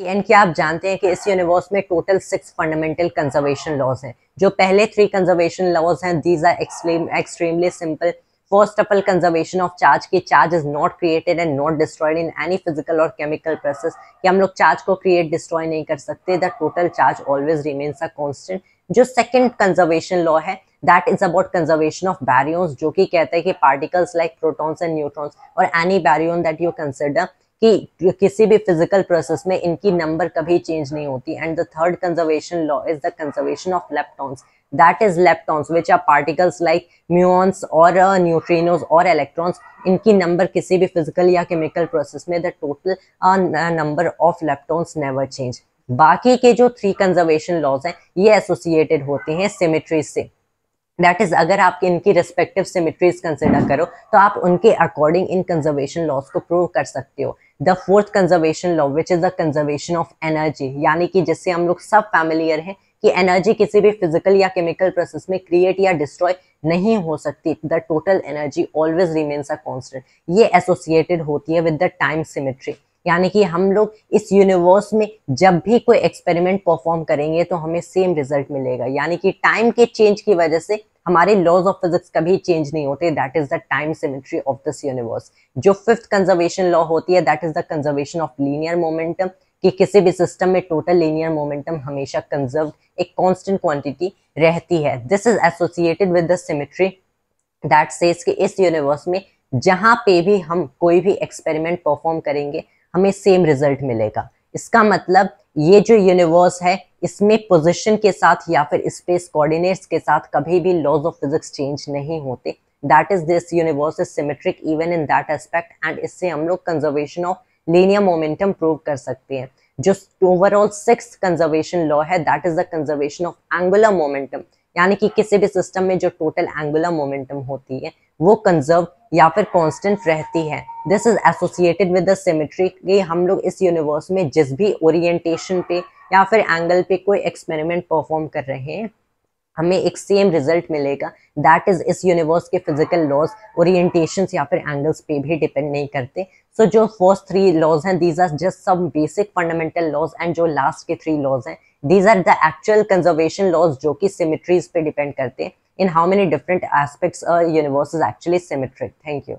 And क्या आप जानते हैं कि इस यूनिवर्स में टोटल 6 फंडामेंटल कंजर्वेशन लॉज हैं। जो पहले 3 कंजर्वेशन लॉज हैं, these are extremely simple. First of all, conservation of charge की charge is not created and not destroyed in any physical और केमिकल प्रोसेस, कि हम लोग चार्ज को क्रिएट डिस्ट्रॉय नहीं कर सकते। The total charge always remains a constant. जो सेकंड कंजर्वेशन लॉ है, that is about conservation of baryons, जो कि कहता है कि particles like protons and neutrons और any baryon that you consider कि किसी भी फिजिकल प्रोसेस में इनकी नंबर कभी चेंज नहीं होती। And the third conservation law is the conservation of leptons, that is leptons which are particles like muons और न्यूट्रिनोज और इलेक्ट्रॉन्स। इनकी नंबर किसी भी फिजिकल या केमिकल प्रोसेस में the total number of leptons never change. बाकी के जो 3 कंजर्वेशन लॉज हैं ये एसोसिएटेड होते हैं सिमेट्री से। दैट इज, अगर आप इनकी रिस्पेक्टिव सिमेट्रीज कंसिडर करो तो आप उनके अकॉर्डिंग इन कंजर्वेशन लॉज को प्रूव कर सकते हो। The fourth conservation law which is the conservation of energy, यानी कि जिससे हम लोग सब फैमिलियर हैं कि एनर्जी किसी भी फिजिकल या केमिकल प्रोसेस में क्रिएट या डिस्ट्रॉय नहीं हो सकती। The total energy always remains a constant. ये एसोसिएटेड होती है विद द टाइम सिमेट्री, यानी कि हम लोग इस यूनिवर्स में जब भी कोई एक्सपेरिमेंट परफॉर्म करेंगे तो हमें सेम रिजल्ट मिलेगा, यानी कि टाइम के चेंज की वजह से हमारे लॉज ऑफ फिजिक्स कभी चेंज नहीं होते। That is the time symmetry of this universe. जो फिफ्थ कंजर्वेशन लॉ होती है, that is the conservation of linear momentum, कि किसी भी सिस्टम में टोटल लीनियर मोमेंटम हमेशा कंजर्व एक कांस्टेंट क्वांटिटी रहती है। This is associated with the symmetry that says कि इस यूनिवर्स में जहां पे भी हम कोई भी एक्सपेरिमेंट परफॉर्म करेंगे हमें सेम रिजल्ट मिलेगा। इसका मतलब ये जो यूनिवर्स है इसमें पोजीशन के साथ या फिर स्पेस कोऑर्डिनेट्स के साथ कभी भी लॉज ऑफ फिजिक्स चेंज नहीं होते। That is, this universe is symmetric even in that aspect, and इससे हम लोग conservation of linear momentum prove कर सकते हैं। जो ओवरऑल 6th कंजर्वेशन लॉ है, that is the conservation of angular momentum, यानी कि किसी भी सिस्टम में जो टोटल एंगुलर मोमेंटम होती है वो कंजर्व या फिर कांस्टेंट रहती है। This is associated with the symmetry, कि हम लोग इस यूनिवर्स में जिस भी ओरिएंटेशन पे या फिर एंगल पे कोई एक्सपेरिमेंट परफॉर्म कर रहे हैं हमें एक सेम रिजल्ट मिलेगा। दैट इज, इस यूनिवर्स के फिजिकल लॉज ओरिएंटेशन या फिर एंगल्स पे भी डिपेंड नहीं करते। सो जो फर्स्ट 3 लॉज हैं, these are just some basic fundamental laws, and जो लास्ट के 3 लॉज हैं, these are the actual conservation laws जो कि symmetries पे डिपेंड करते हैं। In how many different aspects a universe is actually symmetric. Thank you.